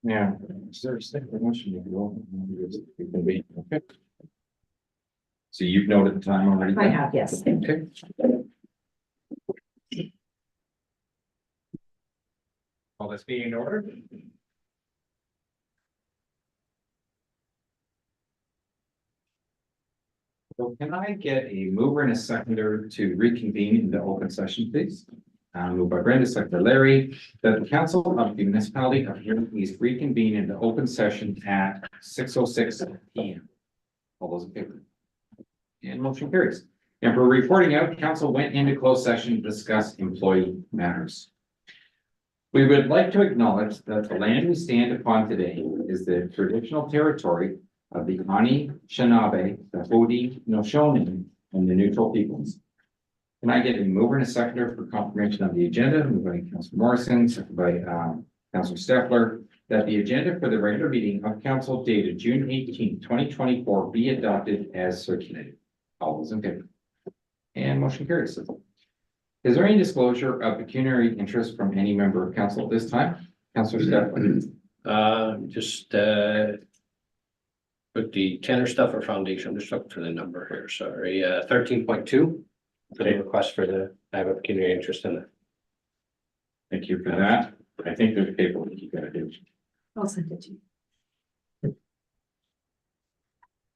Yeah. Is there a second motion to go? We can be, okay. So you've noted the time already? I have, yes. Okay. Call this meeting in order. So can I get a mover and a seconder to reconvene in the open session, please? Moved by Brenda, second by Larry, that the council of the municipality of Huron East reconvene in the open session at 6:06 p.m. All those in favor? And motion carries. And for reporting out, council went into closed session to discuss employee matters. We would like to acknowledge that the land we stand upon today is the traditional territory of the Anishinaabe, the Haudenosaunee, and the neutral peoples. Can I get a mover and a seconder for confirmation of the agenda? Moved by Councilor Morrison, seconded by Councilor Steffler, that the agenda for the regular meeting of council dated June 18, 2024 be adopted as circulated. All those in favor? And motion carries. Is there any disclosure of pecuniary interest from any member of council at this time? Councilor Steffler. Just with the Tanner Stuffer Foundation, I'm just looking for the number here, sorry, 13.2. For the request for the, I have a pecuniary interest in it. Thank you for that. I think there's paperwork you gotta do. I'll send it to you.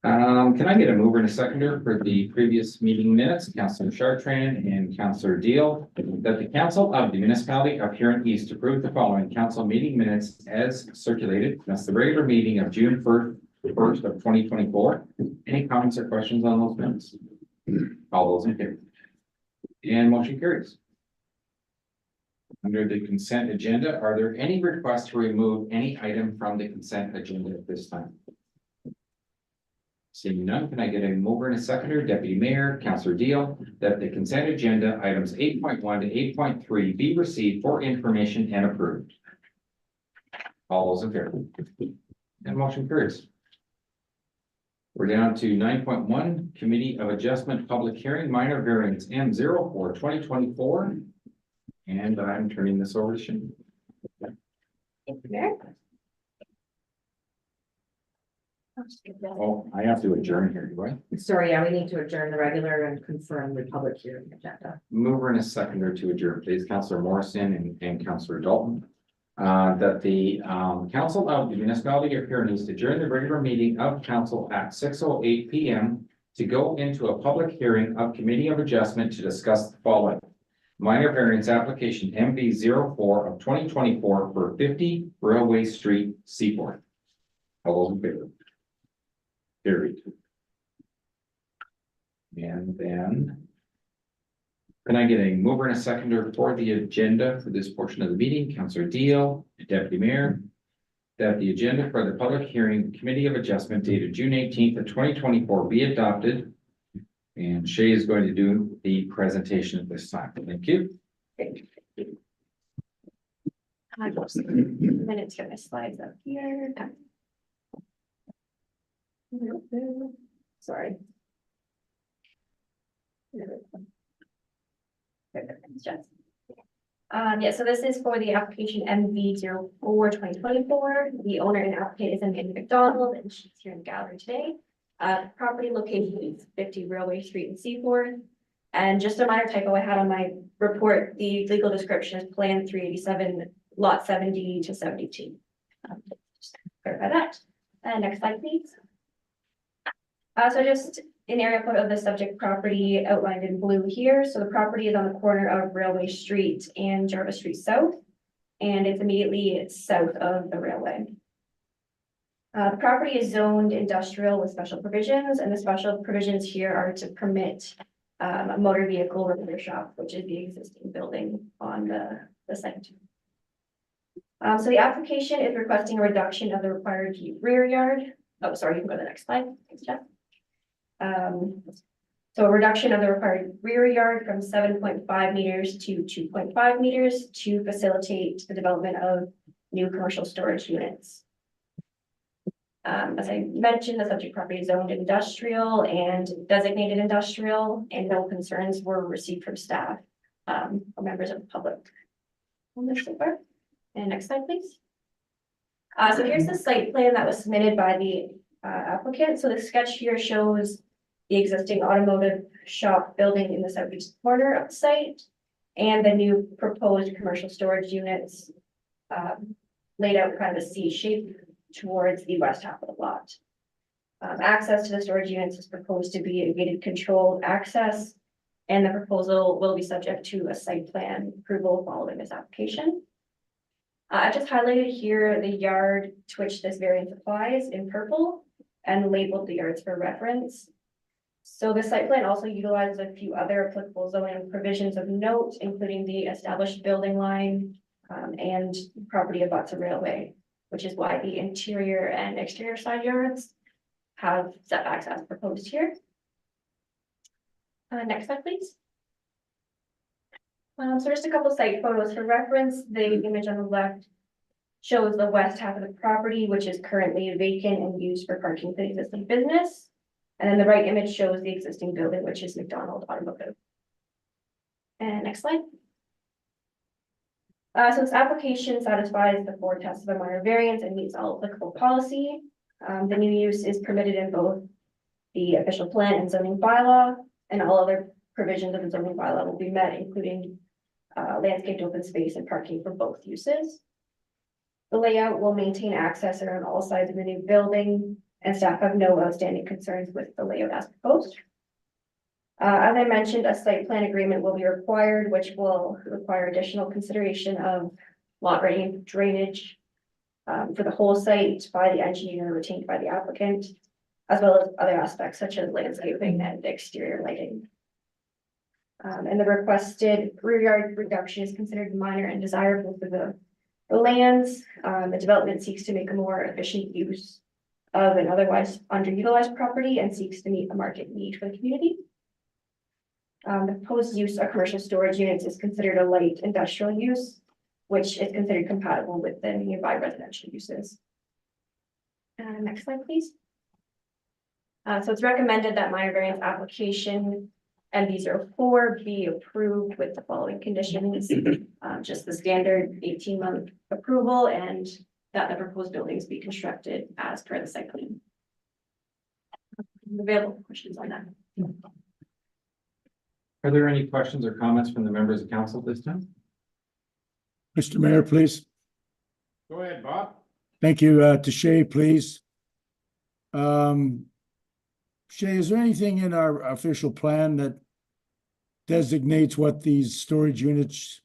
Can I get a mover and a seconder for the previous meeting minutes, Councilor Chartrand and Councilor Deal, that the council of the municipality of Huron East approve the following council meeting minutes as circulated. That's the regular meeting of June 1st of 2024. Any comments or questions on those minutes? All those in favor? And motion carries. Under the consent agenda, are there any requests to remove any item from the consent agenda at this time? Seeing none, can I get a mover and a seconder, Deputy Mayor, Councilor Deal, that the consent agenda items 8.1 to 8.3 be received for information and approved? All those in favor? And motion carries. We're down to 9.1, Committee of Adjustment Public Hearing, Minor Variance M04 2024. And I'm turning this over to Shane. Oh, I have to adjourn here, do I? Sorry, yeah, we need to adjourn the regular and confirm the public hearing agenda. Mover and a seconder to adjourn, please, Councilor Morrison and Councilor Dalton. That the council of the municipality of Huron East adjourn the regular meeting of council at 6:08 p.m. to go into a public hearing of Committee of Adjustment to discuss the following. Minor variance application MV04 of 2024 for 50 Railway Street, Seaport. All those in favor? Carried. And then can I get a mover and a seconder for the agenda for this portion of the meeting? Councilor Deal, Deputy Mayor, that the agenda for the public hearing Committee of Adjustment dated June 18th of 2024 be adopted. And Shay is going to do the presentation at this time. Thank you. I got some minutes here, my slides up here. Sorry. Yeah, so this is for the application MV04 2024. The owner and applicant is Amanda McDonald, and she's here in the gallery today. Property location is 50 Railway Street in Seaford. And just a minor typo I had on my report, the legal description is Plan 387, Lot 70 to 72. Just clarify that. Next slide, please. So just an area code of the subject property outlined in blue here. So the property is on the corner of Railway Street and Jarvis Street South, and it's immediately south of the railway. The property is zoned industrial with special provisions, and the special provisions here are to permit a motor vehicle repair shop, which is the existing building on the site. So the application is requesting a reduction of the required rear yard. Oh, sorry, you can go to the next slide. Thanks, Jeff. So a reduction of the required rear yard from 7.5 meters to 2.5 meters to facilitate the development of new commercial storage units. As I mentioned, the subject property is zoned industrial and designated industrial, and no concerns were received from staff or members of the public on this paper. And next slide, please. So here's the site plan that was submitted by the applicant. So the sketch here shows the existing automotive shop building in the southeast corner of the site and the new proposed commercial storage units laid out kind of a C shape towards the west half of the lot. Access to the storage units is proposed to be a gated controlled access, and the proposal will be subject to a site plan approval following this application. I just highlighted here the yard to which this variance applies in purple and labeled the yards for reference. So the site plan also utilizes a few other applicable zoning provisions of note, including the established building line and property abuts a railway, which is why the interior and exterior side yards have setbacks as proposed here. Next slide, please. So just a couple site photos for reference. The image on the left shows the west half of the property, which is currently vacant and used for parking for the existing business. And then the right image shows the existing building, which is McDonald Automotive. And next slide. So this application satisfies the 4 tests of a minor variance and meets all applicable policy. The new use is permitted in both the official plan and zoning bylaw, and all other provisions of the zoning bylaw will be met, including landscaped open space and parking for both uses. The layout will maintain access around all sides of the new building, and staff have no outstanding concerns with the layout as proposed. As I mentioned, a site plan agreement will be required, which will require additional consideration of lot rating drainage for the whole site by the engineer retained by the applicant, as well as other aspects such as landscaping and exterior lighting. And the requested rear yard reduction is considered minor and desirable for the lands. The development seeks to make a more efficient use of an otherwise underutilized property and seeks to meet a market need for the community. The proposed use of commercial storage units is considered a light industrial use, which is considered compatible with the nearby residential uses. Next slide, please. So it's recommended that minor variance application MV04 be approved with the following conditions. Just the standard 18-month approval and that the proposed buildings be constructed as per the site plan. Available questions on that? Are there any questions or comments from the members of council this time? Mr. Mayor, please. Go ahead, Bob. Thank you. To Shay, please. Shay, is there anything in our official plan that designates what these storage units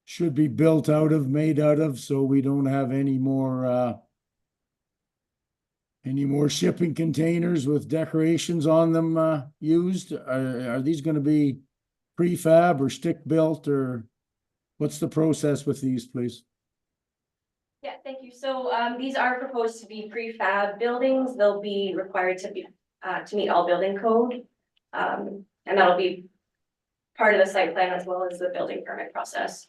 should be built out of, made out of, so we don't have any more shipping containers with decorations on them used? Are these going to be prefab or stick built, or what's the process with these, please? Yeah, thank you. So these are proposed to be prefab buildings. They'll be required to be to meet all building code. And that'll be part of the site plan as well as the building permit process.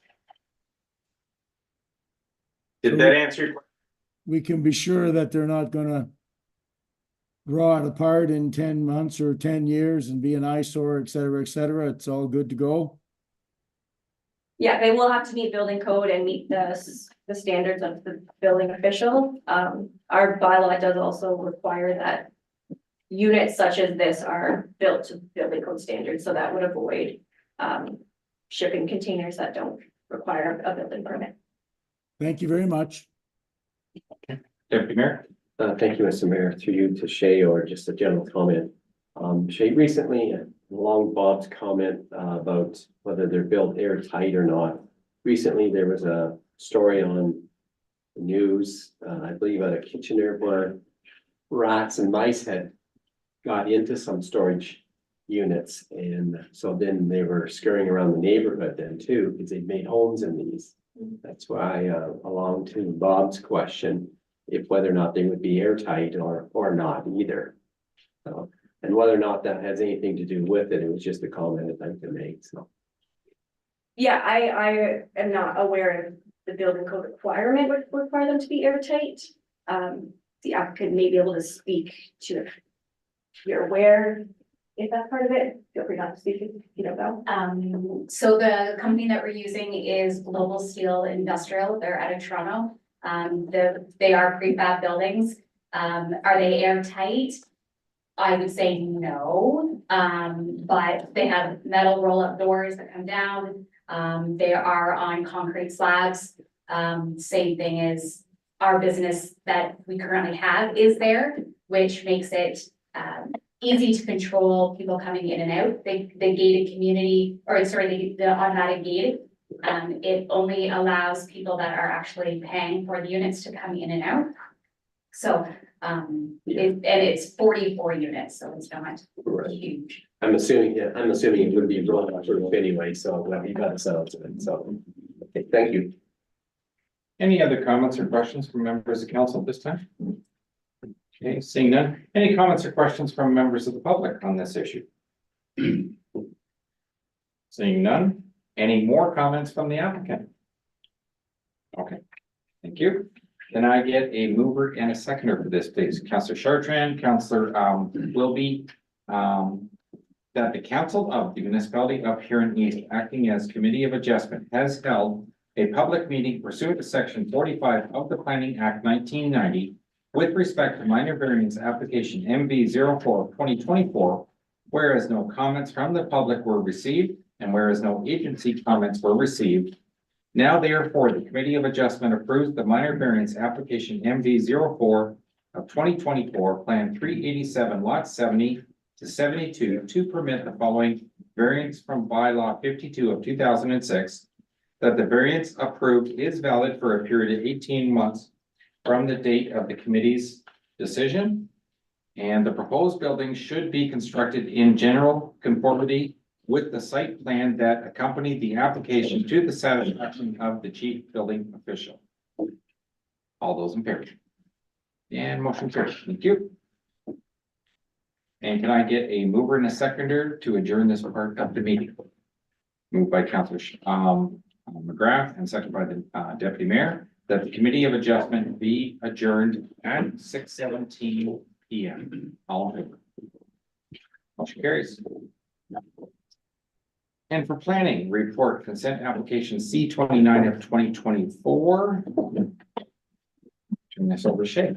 Did that answer your question? We can be sure that they're not gonna rot apart in 10 months or 10 years and be an eyesore, et cetera, et cetera. It's all good to go. Yeah, they will have to meet building code and meet the standards of the building official. Our bylaw does also require that units such as this are built to building code standards, so that would avoid shipping containers that don't require a building permit. Thank you very much. Deputy Mayor? Thank you, Mr. Mayor, through you to Shay, or just a general comment. Shay, recently, along Bob's comment about whether they're built airtight or not. Recently, there was a story on the news, I believe at a Kitchener, where rats and mice had got into some storage units. And so then they were scurrying around the neighborhood then too, because they'd made homes in these. That's why, along to Bob's question, if whether or not they would be airtight or not either. So, and whether or not that has anything to do with it, it was just a comment I'd like to make, so. Yeah, I am not aware of the building code requirement would require them to be airtight. The applicant may be able to speak to if you're aware, if that's part of it. Feel free not to speak if you don't know. So the company that we're using is Global Steel Industrial. They're out of Toronto. They are prefab buildings. Are they airtight? I would say no, but they have metal roll-up doors that come down. They are on concrete slabs. Same thing as our business that we currently have is there, which makes it easy to control people coming in and out. The gated community, or sorry, the automatic gate, it only allows people that are actually paying for the units to come in and out. So, and it's 44 units, so it's not Right. huge. I'm assuming it would be roll proof anyway, so you got the sounds of it, so. Okay, thank you. Any other comments or questions from members of council at this time? Okay, seeing none. Any comments or questions from members of the public on this issue? Seeing none. Any more comments from the applicant? Okay, thank you. Can I get a mover and a seconder for this, please? Councillor Chartrand, Councillor Wilby, that the council of the municipality of Huron East, acting as committee of adjustment, has held a public meeting pursuant to section 45 of the Planning Act 1990 with respect to minor variance application MV 04/2024, whereas no comments from the public were received and whereas no agency comments were received. Now therefore, the Committee of Adjustment approves the minor variance application MV 04 of 2024, Plan 387, Lot 70 to 72 to permit the following variance from bylaw 52 of 2006, that the variance approved is valid for a period of 18 months from the date of the committee's decision, and the proposed building should be constructed in general conformity with the site plan that accompanied the application to the satisfaction of the chief building official. All those in favor? And motion carries. Thank you. And can I get a mover and a seconder to adjourn this part of the meeting? Moved by Councillor McGrath and seconded by the Deputy Mayor, that the Committee of Adjustment be adjourned at 6:17 p.m. All in favor? Motion carries. And for planning, report consent application C-29 of 2024. Turn this over to Shay.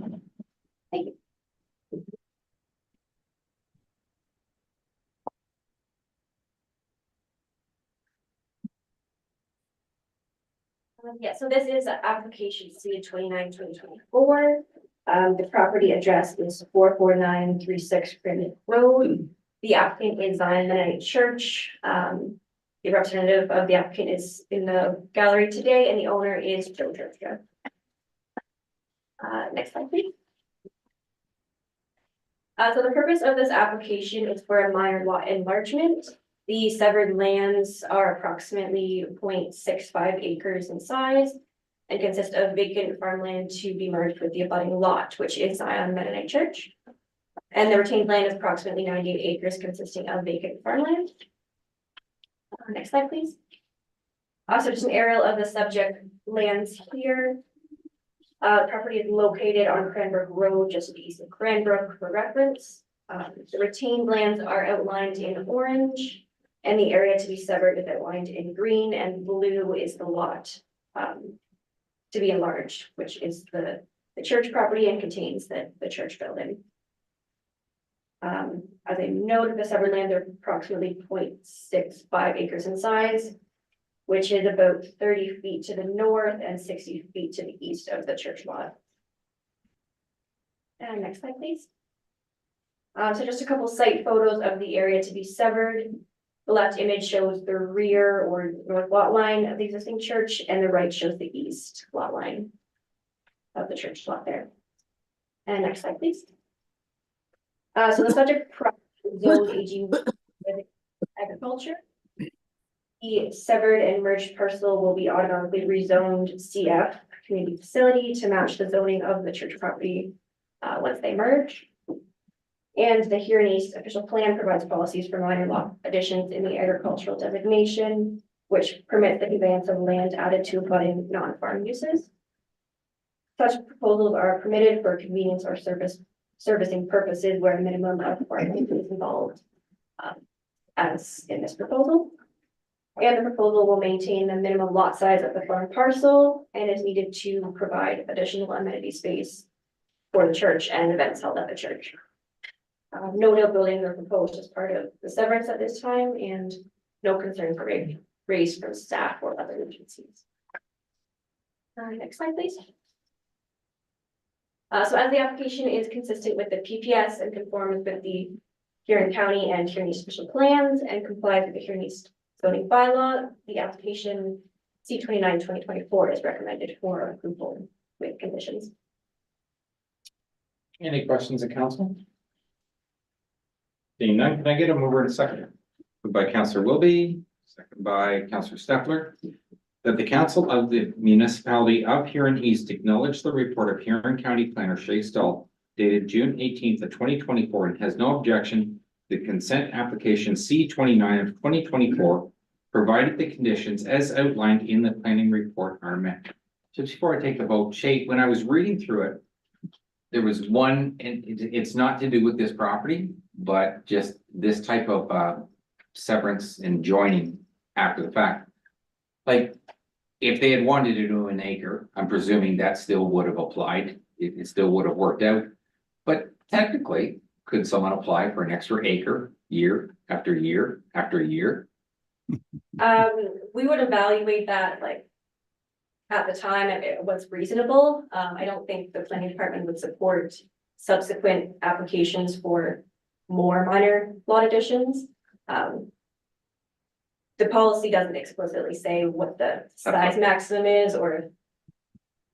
Yeah, so this is application C-29/2024. The property address is 44936 Granite Road. The applicant is Zion Mennonite Church. The representative of the applicant is in the gallery today, and the owner is Joe Georgia. Next slide, please. So the purpose of this application is for a minor lot enlargement. The severed lands are approximately 0.65 acres in size and consist of vacant farmland to be merged with the abutting lot, which is Zion Mennonite Church. And the retained land is approximately 98 acres consisting of vacant farmland. Next slide, please. Also, just an aerial of the subject lands here. Property is located on Cranbrook Road, just east of Cranbrook for reference. The retained lands are outlined in orange, and the area to be severed is outlined in green, and blue is the lot to be enlarged, which is the church property and contains the church building. As I noted, the severed lands are approximately 0.65 acres in size, which is about 30 feet to the north and 60 feet to the east of the church lot. And next slide, please. So just a couple site photos of the area to be severed. The left image shows the rear or north lot line of the existing church, and the right shows the east lot line of the church lot there. And next slide, please. So the subject property is zoned AG agriculture. The severed and merged parcel will be automatically rezoned CF, community facility, to match the zoning of the church property once they merge. And the Huron East official plan provides policies for minor lot additions in the agricultural designation, which permits the conveyance of land added to abutting non-farm uses. Such proposals are permitted for convenience or servicing purposes where a minimum of farming is involved, as in this proposal. And the proposal will maintain the minimum lot size of the farm parcel and is needed to provide additional amenity space for the church and events held at the church. No new buildings are proposed as part of the severance at this time, and no concerns were raised from staff or other agencies. Next slide, please. So as the application is consistent with the PPS and conforms with the Huron County and Huron East special plans and complies with the Huron East zoning bylaw, the application C-29/2024 is recommended for approval with conditions. Any questions of council? Seeing none, can I get a mover and a seconder? Moved by Councillor Wilby, second by Councillor Stefler. That the council of the municipality of Huron East acknowledge the report of Huron County Planner Shay Stahl dated June 18th of 2024 and has no objection to the consent application C-29 of 2024, provided the conditions as outlined in the planning report are met. Just before I take the vote, Shay, when I was reading through it, there was one, and it's not to do with this property, but just this type of severance and joining after the fact. Like, if they had wanted to do an acre, I'm presuming that still would have applied. It still would have worked out. But technically, could someone apply for an extra acre year after year after year? We would evaluate that like at the time if it was reasonable. I don't think the planning department would support subsequent applications for more minor lot additions. The policy doesn't explicitly say what the size maximum is or if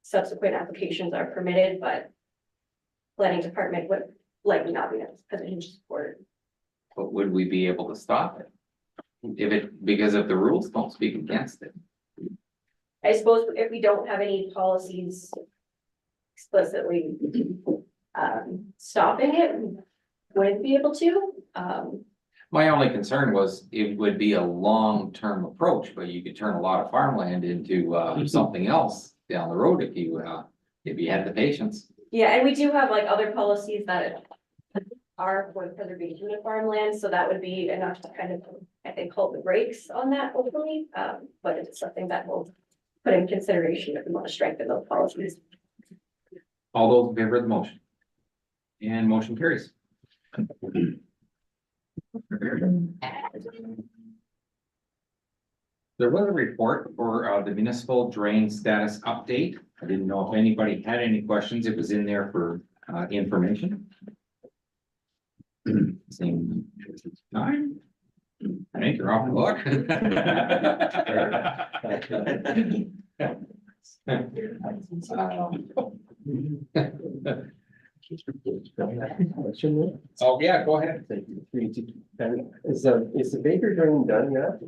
subsequent applications are permitted, but planning department would likely not be in a position to support. But would we be able to stop it? Because if the rules don't speak against it. I suppose if we don't have any policies explicitly stopping it, we wouldn't be able to. My only concern was it would be a long-term approach, but you could turn a lot of farmland into something else down the road if you had the patience. Yeah, and we do have like other policies that are for the preservation of farmland, so that would be enough to kind of, I think, hold the brakes on that hopefully. But it's something that we'll put in consideration if we want to strengthen those policies. All those in favor of the motion? And motion carries. There was a report for the municipal drain status update. I didn't know if anybody had any questions. It was in there for information. Same time. I think you're off the hook. Oh, yeah, go ahead. Thank you. Is the Baker drain done yet?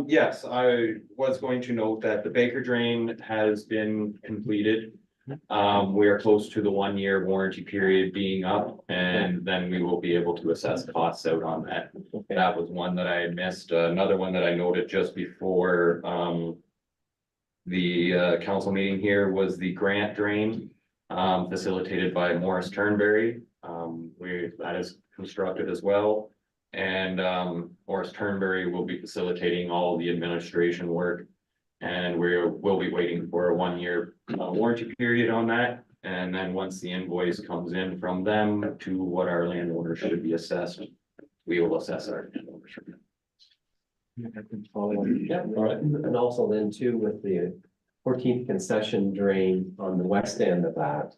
Yes, I was going to note that the Baker drain has been completed. We are close to the 1-year warranty period being up, and then we will be able to assess costs out on that. That was one that I had missed. Another one that I noted just before the council meeting here was the grant drain facilitated by Morris Turnberry. That is constructed as well. And Morris Turnberry will be facilitating all the administration work. And we'll be waiting for a 1-year warranty period on that. And then once the invoice comes in from them to what our landowner should be assessed, we will assess our landowner. And also then too, with the 14th concession drain on the west end of that.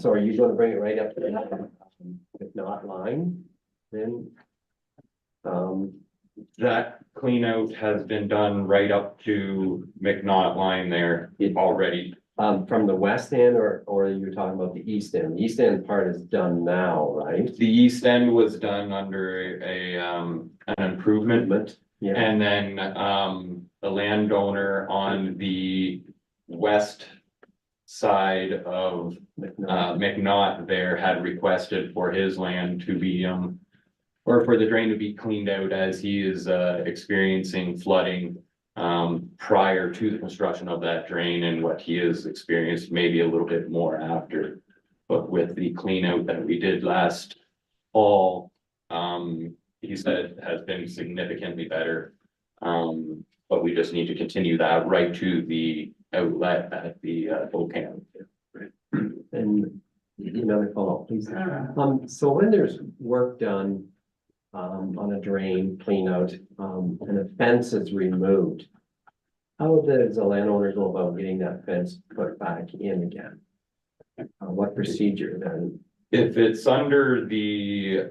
So are you going to bring it right up to the, if not line, then? That clean out has been done right up to McNaught line there already. From the west end or you're talking about the east end? The east end part is done now, right? The east end was done under an improvement. Yeah. And then the landowner on the west side of McNaught there had requested for his land to be or for the drain to be cleaned out as he is experiencing flooding prior to the construction of that drain, and what he has experienced maybe a little bit more after. But with the clean out that we did last fall, he said has been significantly better. But we just need to continue that right to the outlet at the volcano. And another follow-up, please. So when there's work done on a drain, clean out, and a fence is removed, how does the landowner go about getting that fence put back in again? What procedure then? If it's under the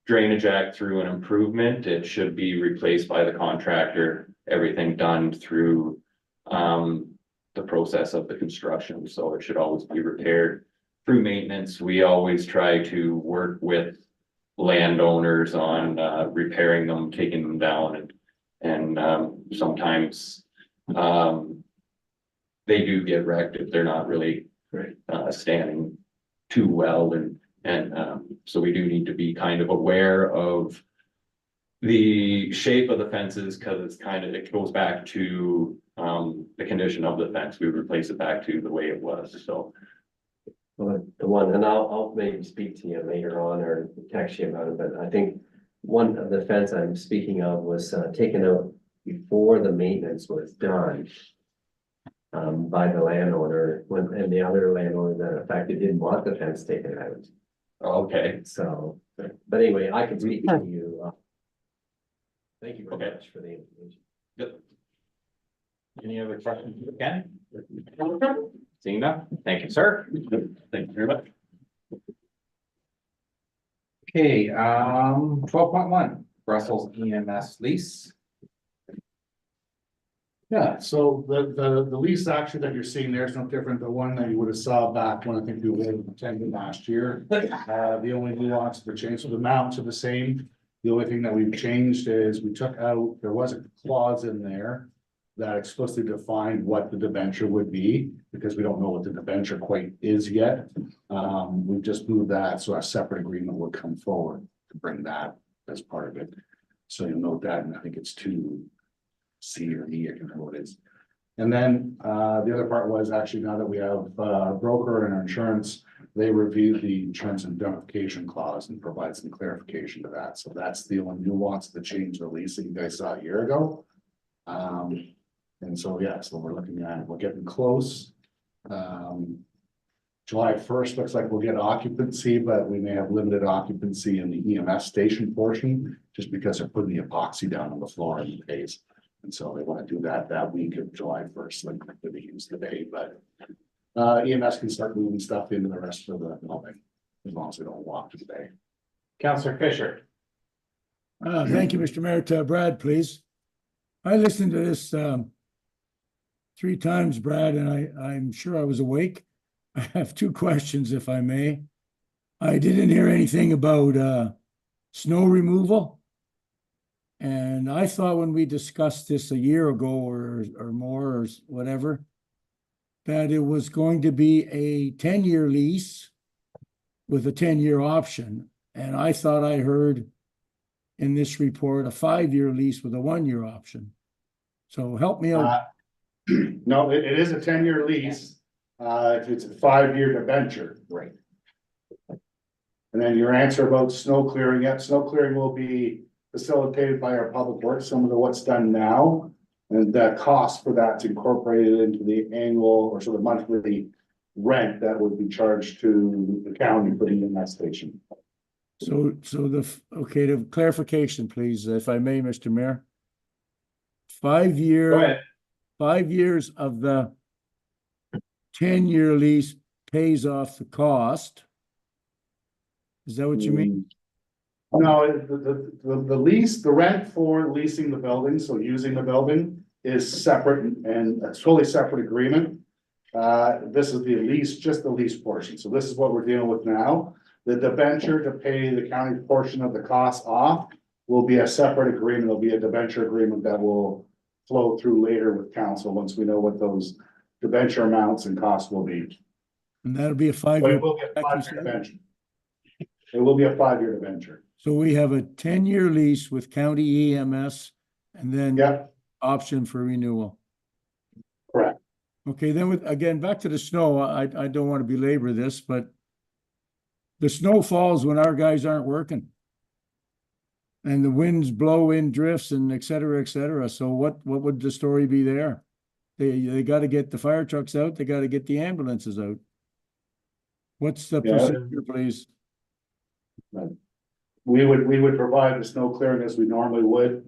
Drainage Act through an improvement, it should be replaced by the contractor, everything done through the process of the construction, so it should always be repaired. Through maintenance, we always try to work with landowners on repairing them, taking them down, and sometimes they do get wrecked if they're not really standing too well, and so we do need to be kind of aware of the shape of the fences, because it's it goes back to the condition of the fence. We replace it back to the way it was, so. Well, the one, and I'll maybe speak to you later on or text you about it, but I think one of the fence I'm speaking of was taken out before the maintenance was done by the landowner, and the other landowner that affected didn't want the fence taken out. Okay, So, but anyway, I can speak to you. Thank you very Okay. much for the information. good. Any other questions, Ken? Seeing none, thank you, sir. Thank you very much. Okay, 12.1, Brussels EMS lease. Yeah, so the lease action that you're seeing there is no different than one that you would have saw back when I think we were attending last year. The only nuance for change, so the amounts are the same. The only thing that we've changed is we took out, there was a clause in there that explicitly defined what the debenture would be, because we don't know what the debenture quite is yet. We've just moved that, so a separate agreement would come forward to bring that as part of it. So you'll note that, and I think it's 2C or E, I can't remember what it is. And then the other part was actually, now that we have a broker and our insurance, they reviewed the insurance indemnification clause and provide some clarification to that. So that's the only nuance, the change the lease that you guys saw a year ago. And so, yeah, so we're looking at, we're getting close. July 1st looks like we'll get occupancy, but we may have limited occupancy in the EMS station portion, just because they're putting the epoxy down on the floor in the base. And so they want to do that week of July 1st, like they use today, but EMS can start moving stuff into the rest of the building, as long as they don't walk today. Counselor Fisher. Thank you, Mr. Mayor. Brad, please. I listened to this 3 times, Brad, and I'm sure I was awake. I have 2 questions, if I may. I didn't hear anything about snow removal. And I thought when we discussed this a year ago or more or whatever, that it was going to be a 10-year lease with a 10-year option. And I thought I heard in this report a 5-year lease with a 1-year option. So help me out. No, it is a 10-year lease. It's a 5-year debenture. Right. And then your answer about snow clearing, yeah, snow clearing will be facilitated by our public works, similar to what's done now. And the cost for that's incorporated into the annual or sort of monthly rent that would be charged to the county for the EMS station. So okay, the clarification, please, if I may, Mr. Mayor. 5 year. Go ahead. 5 years of the 10-year lease pays off the cost. Is that what you mean? No, the lease, the rent for leasing the building, so using the building is separate and a totally separate agreement. This is the lease, just the lease portion. So this is what we're dealing with now. The debenture to pay the county portion of the cost off will be a separate agreement. It'll be a debenture agreement that will flow through later with council once we know what those debenture amounts and costs will be. And that'll be a But 5-year. it will be a 5-year debenture. It will be a 5-year debenture. So we have a 10-year lease with county EMS and then Yep, option for renewal. correct. Okay, then again, back to the snow. I don't want to belabor this, but the snow falls when our guys aren't working. and the winds blow in drifts and et cetera, et cetera. So what would the story be there? They got to get the fire trucks out. They got to get the ambulances out. What's the Yeah. procedure, please? We would provide the snow clearing as we normally would.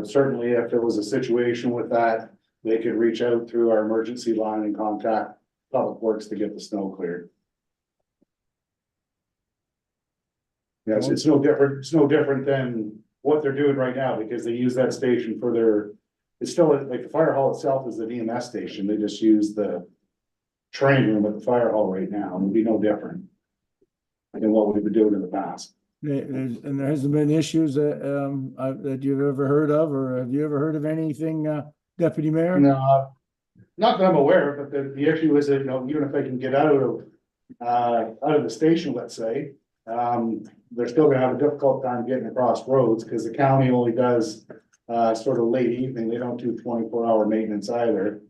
Certainly if there was a situation with that, they could reach out through our emergency line and contact Public Works to get the snow cleared. Yes, it's no different than what they're doing right now, because they use that station for their, it's still like the fire hall itself is an EMS station. They just use the train room at the fire hall right now, and it'd be no different than what we've been doing in the past. And there hasn't been issues that you've ever heard of, or have you ever heard of anything, Deputy Mayor? No, not that I'm aware of, but the issue is that, you know, even if they can get out of the station, let's say, they're still gonna have a difficult time getting across roads, because the county only does, sort of late evening, they don't do 24-hour maintenance either.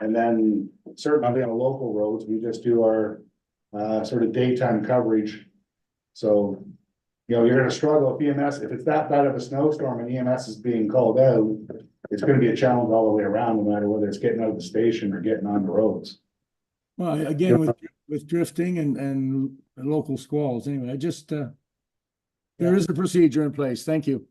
And then certainly on the local roads, we just do our, sort of daytime coverage. So, you know, you're gonna struggle if EMS, if it's that bad of a snowstorm and EMS is being called out, it's gonna be a challenge all the way around, no matter whether it's getting out of the station or getting on the roads. Well, again, with drifting and local squalls, anyway, I just, there is a procedure in place. Thank you.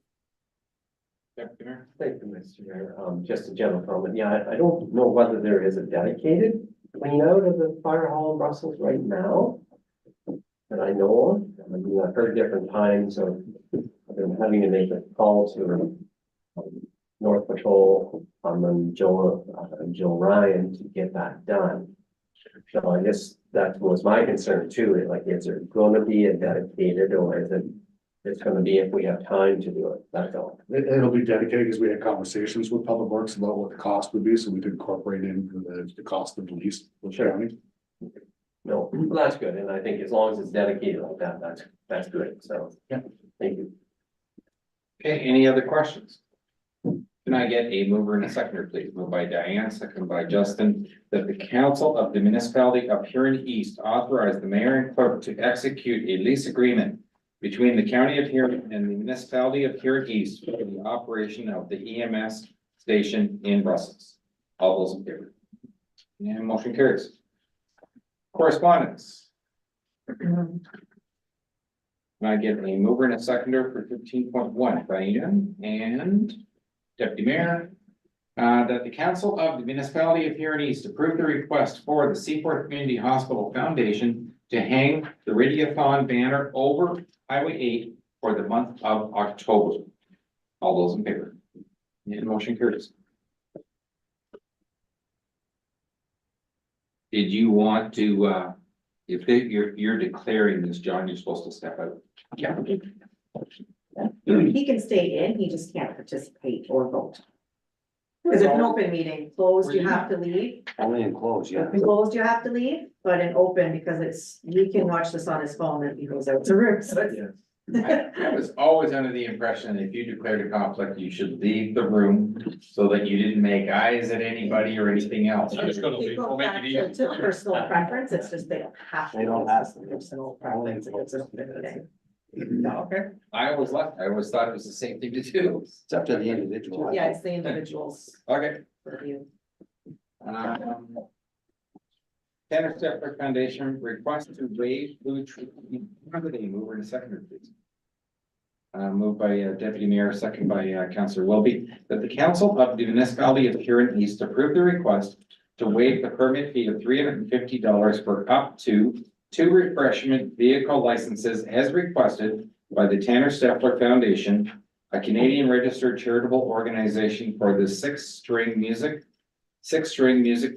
Deputy Mayor? Thank you, Mr. Mayor. Just a general comment. Yeah, I don't know whether there is a dedicated clean out of the fire hall in Brussels right now that I know of. I mean, I've heard different times of them having to make a call to North Patrol, and Joe Ryan to get that done. So I guess that was my concern too. Like, is there going to be a dedicated, or is it? It's gonna be if we have time to do it, that's all. It'll be dedicated because we had conversations with Public Works about what the cost would be, so we could incorporate in the cost of the lease. Sure. No, well, that's good, and I think as long as it's dedicated like that, that's good, so, yeah, thank you. Okay, any other questions? Can I get a mover and a seconder, please? Moved by Diane, seconded by Justin, that the council of the municipality of Huron East authorize the mayor and clerk to execute a lease agreement between the county of Huron and the municipality of Huron East for the operation of the EMS station in Brussels. All those in favor? And motion carries. Correspondence. Can I get a mover and a seconder for 15.1, Diane and Deputy Mayor? That the council of the municipality of Huron East approve the request for the Seaport Community Hospital Foundation to hang the Radiothon banner over Highway 8 for the month of October. All those in favor? And motion carries. Did you want to, if you're declaring this, John, you're supposed to step out. Yeah. He can stay in, he just can't participate or vote. Because it's an open meeting, closed, you have to leave. Only enclosed, Closed, you have to leave, but in open, because it's, you can watch this on his phone if he goes out the room, so it's. I was always under the impression that if you declared a conflict, you should leave the room so that you didn't make eyes at anybody or anything else. I'm just gonna It leave. goes We'll make back it easy. to personal preference, it's just they don't have to. They don't have to. Personal preference, it's an open meeting. Okay, I always thought it was the same thing to do. It's up to the individual. Yeah, it's the individual's Okay. review. Tanner Stepler Foundation request to waive food treatment. Mover and a seconder, please. Moved by Deputy Mayor, second by Councillor Wilby, that the council of the municipality of Huron East approve the request to waive the permit fee of $350 for up to 2 refreshment vehicle licenses as requested by the Tanner Stepler Foundation, a Canadian registered charitable organization for the Six String Music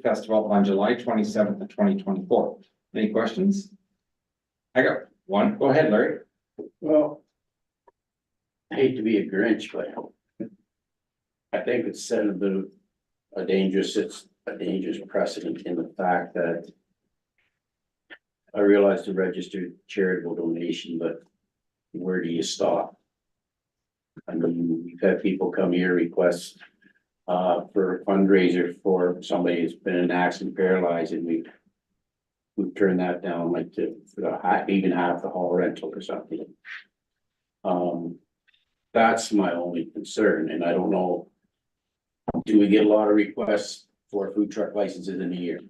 Festival on July 27th of 2024. Any questions? I got one. Go ahead, Larry. Well, I hate to be a Grinch, but I think it's set a dangerous precedent in the fact that I realize the registered charitable donation, but where do you stop? I mean, we've had people come here request for a fundraiser for somebody who's been in an accident, paralyzed, and we've turned that down like for even half the hall rental or something. That's my only concern, and I don't know. Do we get a lot of requests for food truck licenses in a year?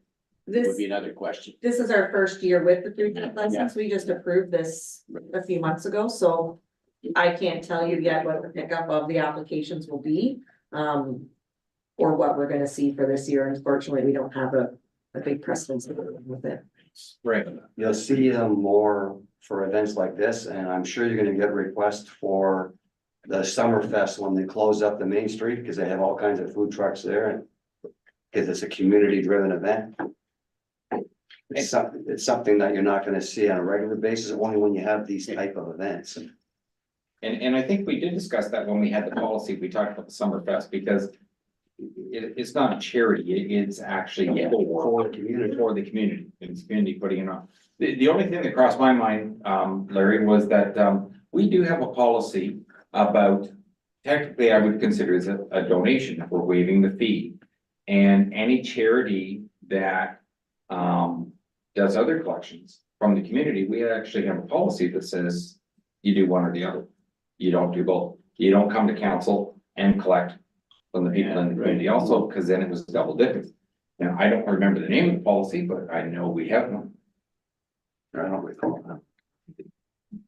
Would This, be another question. this is our first year with the food truck license. We just approved this a few months ago, so I can't tell you yet what the pickup of the applications will be. Or what we're gonna see for this year. Unfortunately, we don't have a big precedence with it. Right. You'll see them more for events like this, and I'm sure you're gonna get requests for the Summerfest when they close up the main street, because they have all kinds of food trucks there, and because it's a community-driven event. It's something that you're not gonna see on a regular basis, only when you have these type of events. And I think we did discuss that when we had the policy, we talked about the Summerfest, because it's not a charity, it's actually For the community. for the community, it's community putting it on. The only thing that crossed my mind, Larry, was that, we do have a policy about, technically, I would consider it a donation for waiving the fee. And any charity that, does other collections from the community, we actually have a policy that says you do one or the other. You don't do both. You don't come to council and collect from the people in the community also, because then it was double dipping. Now, I don't remember the name of the policy, but I know we have one. I don't recall that.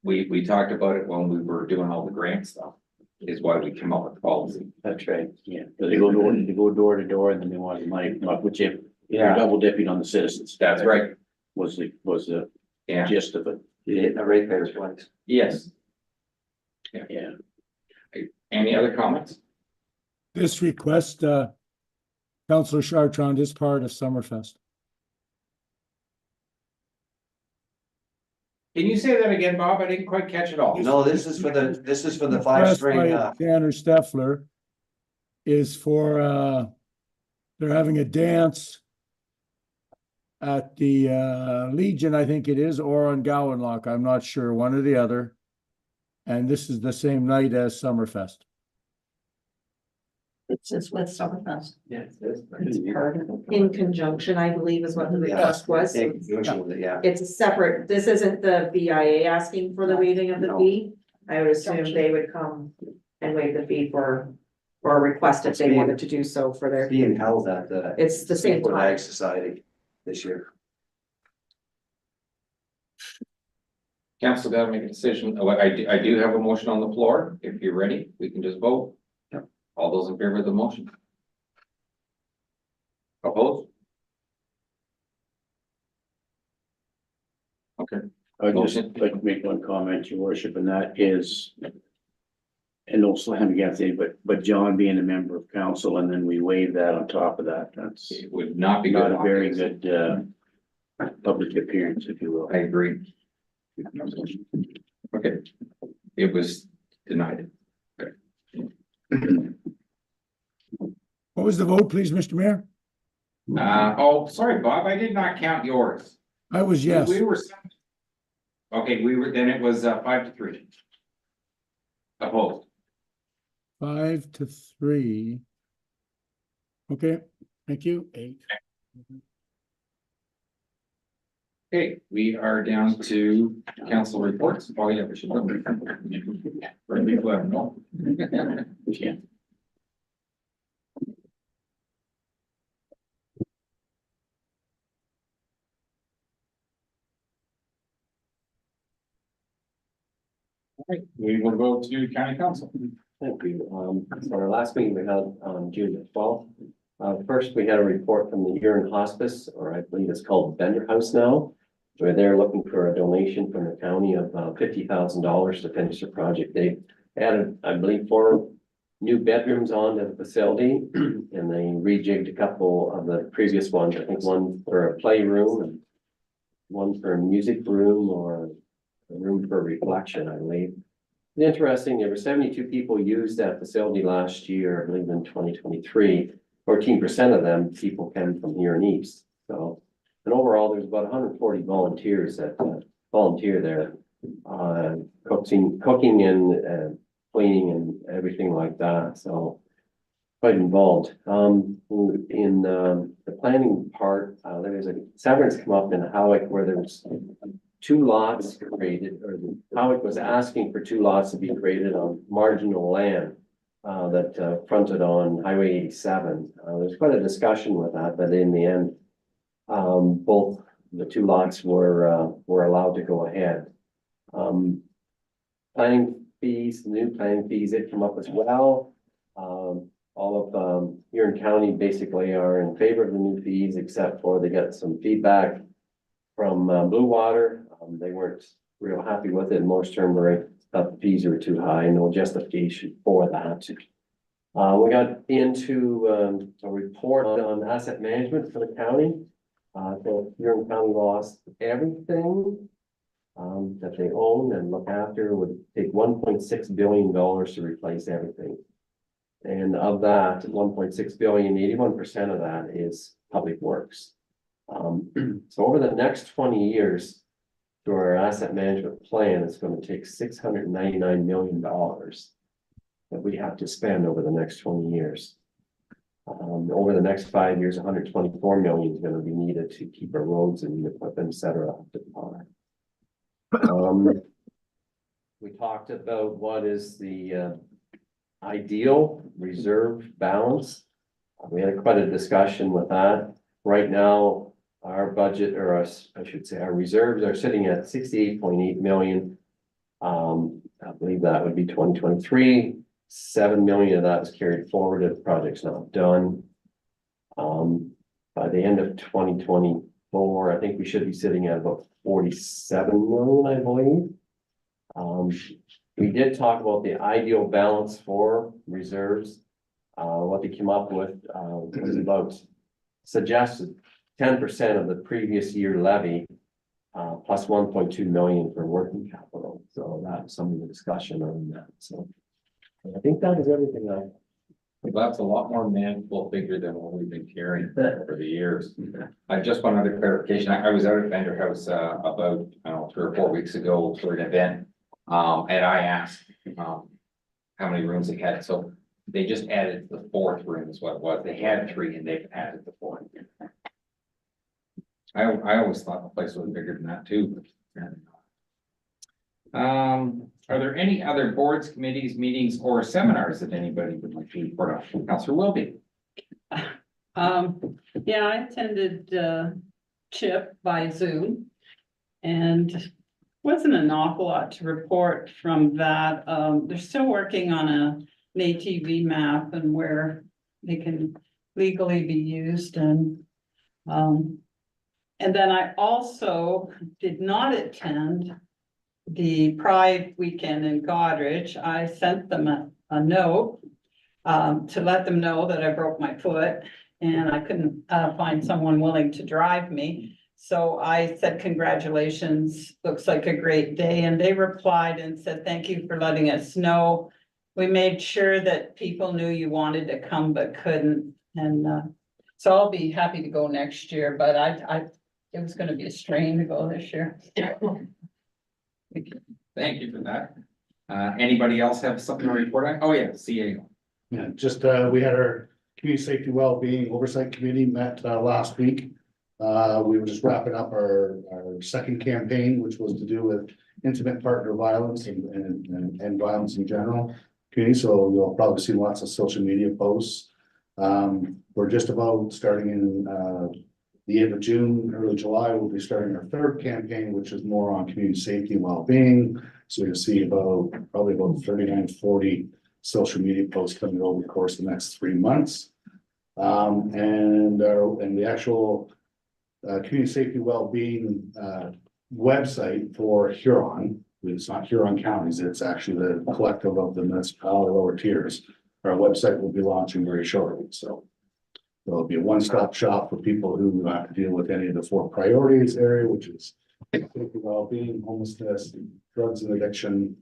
We talked about it when we were doing all the grant stuff, is why we came up with the policy. That's right, yeah. They go door to door, and then they want money, which if you're Yeah. double dipping on the citizens. That's right, Was the yeah, gist of it, You hit the ratepayers' place. yes. yeah. Any other comments? This request, Councillor Chartrand is part of Summerfest. Can you say that again, Bob? I didn't quite catch it all. No, this is for the Request five string, by Tanner Steffler is for, they're having a dance at the Legion, I think it is, or on Gowanlock, I'm not sure, one or the other. And this is the same night as Summerfest. It's just with Summerfest. Yeah, it is. It's part of it. In conjunction, I believe is what the request was. In conjunction with it, yeah. It's a separate, this isn't the BIA asking for the waiving of the fee. I would assume they would come and waive the fee for a request if they wanted to do so for their, Being held at the. it's the same Seafood time. Ag Society this year. Council gotta make a decision. Oh, I do have a motion on the floor. If you're ready, we can just vote. Yep. All those in favor of the motion? Opposed? Okay, I'd just like to make one comment, your worship, and that is. And no slam against it, but John being a member of council, and then we waive that on top of that, that's it would not be not good. a very good public appearance, if you will. I agree. Okay, it was denied. What was the vote, please, Mr. Mayor? Oh, sorry, Bob, I did not count yours. I was yes. We were. Okay, then it was 5-3. Opposed. 5-3. Okay, thank you. 8. Okay, we are down to council reports. Oh, yeah, we should. For people who have no. Yeah. Right, we will go to county council. Thank you. So our last meeting we held on June the 12th. First, we had a report from the Huron Hospice, or I believe it's called Bender House now, where they're looking for a donation from the county of $50,000 to finish the project. They added, I believe, 4 new bedrooms onto the facility, and they rejigged a couple of the previous ones. I think one for a playroom and one for a music room or a room for reflection, I believe. Interesting, there were 72 people used that facility last year, I believe in 2023. 14% of them people came from here in East. So, and overall, there's about 140 volunteers that volunteer there, cooking and cleaning and everything like that. So quite involved. In the planning part, there was a severance come up in Howick where there was two lots graded, or Howick was asking for two lots to be graded on marginal land. That fronted on Highway 87. There's quite a discussion with that, but in the end. Both the two lots were allowed to go ahead. Planning fees, new planning fees did come up as well. All of Huron County basically are in favor of the new fees, except for they got some feedback from Blue Water. They weren't real happy with it. Morris Turnberry thought the fees were too high, no justification for that. We got into a report on asset management for the county. So Huron County lost everything that they own and look after. It would take $1.6 billion to replace everything. And of that 1.6 billion, 81% of that is public works. So over the next 20 years, through our asset management plan, it's going to take $699 million that we have to spend over the next 20 years. Over the next 5 years, 124 million is going to be needed to keep our roads and equipment, et cetera, up to par. We talked about what is the ideal reserve balance. We had quite a discussion with that. Right now, our budget, or I should say, our reserves are sitting at 68.8 million. I believe that would be 2023. 7 million of that is carried forward if the project's not done. By the end of 2024, I think we should be sitting at about 47 million, I believe. We did talk about the ideal balance for reserves. What they came up with was about suggested 10% of the previous year levy, plus 1.2 million for working capital. So that's some of the discussion on that. So I think that is everything. Well, that's a lot more manageable figure than what we've been carrying for the years. I just one other clarification. I was out at Vendor House about, I don't know, 3 or 4 weeks ago for an event. And I asked how many rooms they had. So they just added the 4th room is what it was. They had 3 and they've added the 4th. I always thought the place was bigger than that too. Are there any other boards, committees, meetings, or seminars that anybody would like to report on? Councillor Wilby. Yeah, I attended CHIP by Zoom and wasn't an awful lot to report from that. They're still working on an ATV map and where they can legally be used and then I also did not attend the Pride weekend in Goderich. I sent them a note to let them know that I broke my foot and I couldn't find someone willing to drive me. So I said, congratulations, looks like a great day. And they replied and said, thank you for letting us know. We made sure that people knew you wanted to come but couldn't. And so I'll be happy to go next year, but it was going to be a strain to go this year. Thank you for that. Anybody else have something to report on? Oh, yeah, CAO. Yeah, just, we had our Community Safety Wellbeing Oversight Committee met last week. We were just wrapping up our second campaign, which was to do with intimate partner violence and violence in general. Okay, so you'll probably see lots of social media posts. We're just about starting in the end of June, early July, we'll be starting our third campaign, which is more on community safety and well-being. So you'll see probably about 39, 40 social media posts coming over the course of the next 3 months. And the actual community safety well-being website for Huron, it's not Huron counties, it's actually the collective of the municipality lower tiers. Our website will be launching very shortly, so there'll be a one-stop shop for people who have to deal with any of the 4 priorities area, which is safety, well-being, homelessness, drugs and addiction,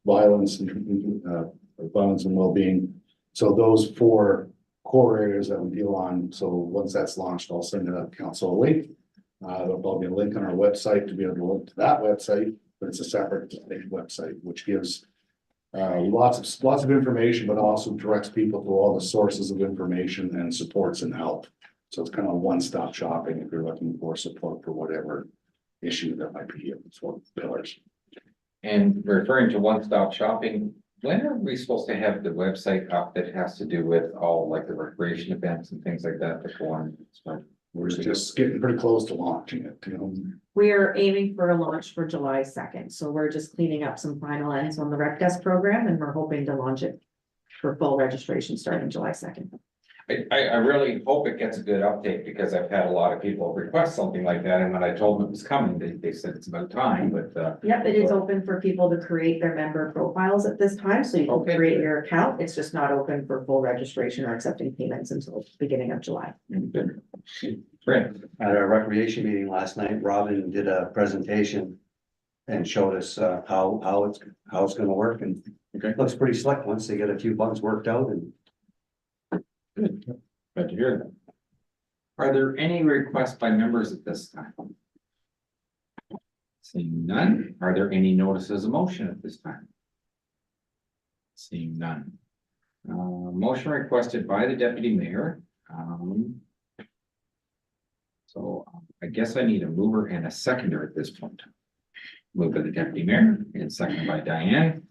violence and well-being. So those 4 core areas that we deal on. So once that's launched, I'll send it out to council a link. There'll probably be a link on our website to be able to link to that website, but it's a separate website, which gives lots of information, but also directs people to all the sources of information and supports and help. So it's kind of one-stop shopping if you're looking for support for whatever issue that might be here with one pillars. And referring to one-stop shopping, when are we supposed to have the website up that has to do with all like the recreation events and things like that that go on? We're just getting pretty close to launching it, you know. We are aiming for a launch for July 2nd, so we're just cleaning up some final ends on the rec desk program and we're hoping to launch it for full registration starting July 2nd. I really hope it gets a good update because I've had a lot of people request something like that, and when I told them it was coming, they said it's about time, but Yep, it is open for people to create their member profiles at this time, so you can Okay, create good. your account. It's just not open for full registration or accepting payments until the beginning of July. Great. At our recreation meeting last night, Robin did a presentation and showed us how it's gonna work, and Okay. it looks pretty slick once they get a few bugs worked out, and Glad to hear that. Are there any requests by members at this time? Seeing none, are there any notices of motion at this time? Seeing none. Motion requested by the deputy mayor. So I guess I need a mover and a seconder at this point. Moved by the deputy mayor and seconded by Diane.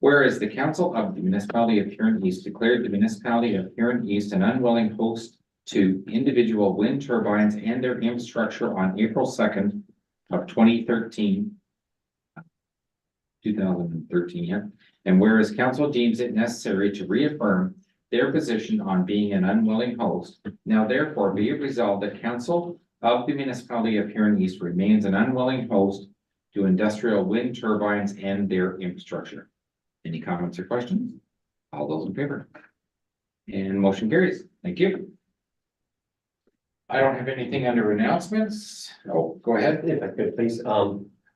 Whereas the council of the municipality of Huron East declared the municipality of Huron East an unwilling host to individual wind turbines and their infrastructure on April 2nd of 2013. 2013, yeah. And whereas council deems it necessary to reaffirm their position on being an unwilling host, now therefore be it resolved that council of the municipality of Huron East remains an unwilling host to industrial wind turbines and their infrastructure. Any comments or questions? All those in favor? And motion carries. Thank you. I don't have anything under announcements. Oh, go ahead. If I could, please,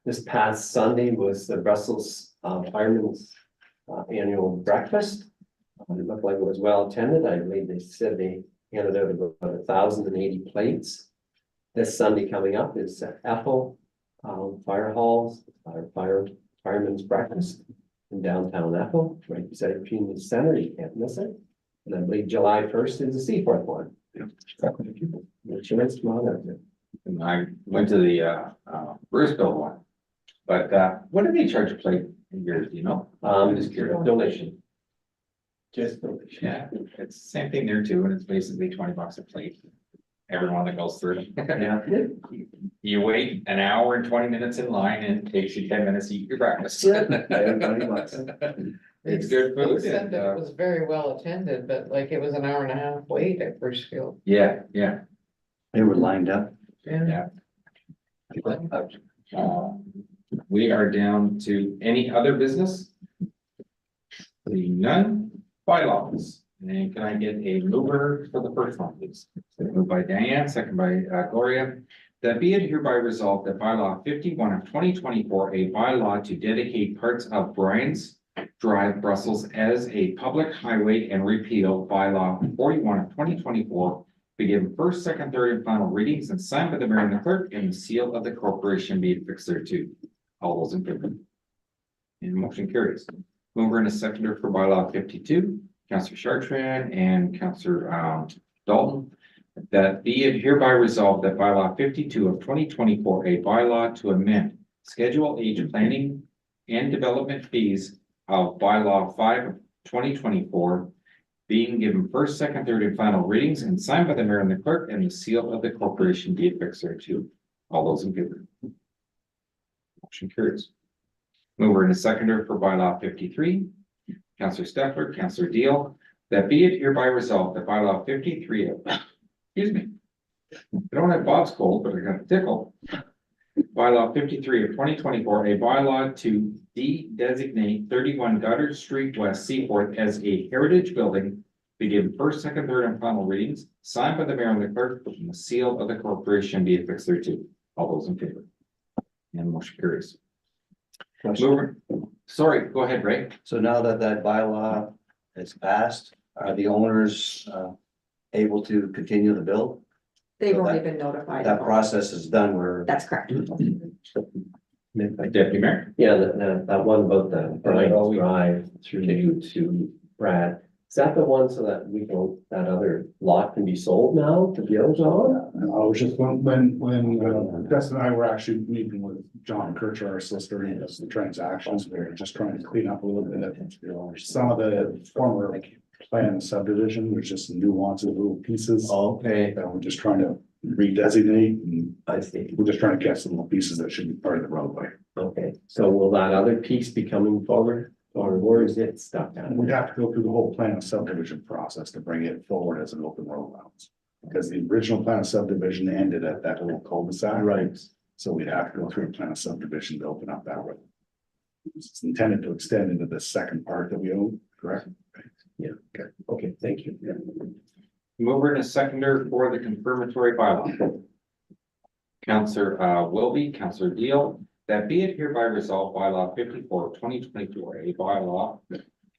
this past Sunday was the Brussels Firemen's annual breakfast. It looked like it was well attended. I believe they said they handed out about 1,080 plates. This Sunday coming up is Ethel Fire Halls, Firemen's Breakfast in downtown Ethel, right beside Community Center. You can't miss it. And I believe July 1st is the Seaforth one. Insurance, come on out there. And I went to the Bruceville one. But what do they charge a plate in yours, do you know? Just curious. Donation. Just donation. Yeah, it's the same thing there too, and it's basically $20 a plate. Everyone that goes through. Yeah. You wait an hour and 20 minutes in line and it takes you 10 minutes to eat your breakfast. It's good They food. said and, that it was very well attended, but like it was an hour and a half wait at Birchfield. Yeah. they were lined up. Yeah. We are down to any other business? Seeing none, bylaws. And can I get a mover for the first one, please? Moved by Diane, second by Gloria. That be it hereby resolved that bylaw 51 of 2024, a bylaw to dedicate parts of Bryant's Drive, Brussels as a public highway and repeal bylaw 41 of 2024, be given first, second, third, and final readings and signed by the mayor and the clerk, and the seal of the corporation be affixed thereto. All those in favor? And motion carries. Mover and a seconder for bylaw 52, Councillor Chartrand and Councillor Dalton. That be it hereby resolved that bylaw 52 of 2024, a bylaw to amend Schedule H planning and development fees of bylaw 5 of 2024, being given first, second, third, and final readings and signed by the mayor and the clerk, and the seal of the corporation be affixed thereto. All those in favor? Motion carries. Mover and a seconder for bylaw 53, Councillor Steffler, Councillor Deal. That be it hereby resolved that bylaw 53 of, excuse me. I don't have Bob's cold, but I got a tickle. Bylaw 53 of 2024, a bylaw to de-designate 31 Goddard Street West Seaforth as a heritage building, be given first, second, third, and final readings, signed by the mayor and the clerk, and the seal of the corporation be affixed thereto. All those in favor? And motion carries. Mover, sorry, go ahead, Ray. So now that that bylaw is passed, are the owners able to continue the build? They've So already that- been notified. That process is done where That's correct. Deputy Mayor. Yeah, that one about the Right. Bright Drive through to Brad. Is that the one so that we can, that other lot can be sold now to build on? I was just, when Chris and I were actually meeting with John Kircher, our solicitor, he does the transactions, we were just trying to clean up a little bit of some of the former plan subdivision, there's just some nuances, little pieces Okay, that we're just trying to redesignate, and I see. we're just trying to catch some little pieces that should be part of the roadway. Okay, so will that other piece be coming forward or where is it stuck at? We'd have to go through the whole plan of subdivision process to bring it forward as an open road rounds. Because the original plan of subdivision ended at that little cul-de-sac. Right. So we'd have to go through a plan of subdivision to open up that road. It's intended to extend into the second part that we own, correct? Yeah, okay, thank you. Mover and a seconder for the confirmatory bylaw. Counselor Wilby, Counselor Deal, that be it hereby resolved bylaw 54/2024, a bylaw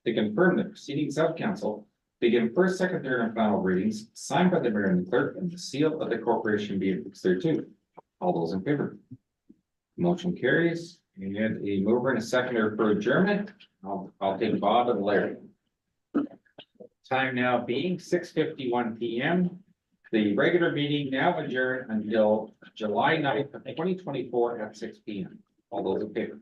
to confirm the proceedings of council, begin first, second, third, and final readings, signed by the mayor and the clerk, and the seal of the corporation be affixed thereto. All those in favor? Motion carries, and a mover and a seconder for adjournment. I'll take Bob and Larry. Time now being 6:51 PM. The regular meeting now adjourned until July 9th, 2024 at 6 PM. All those in favor?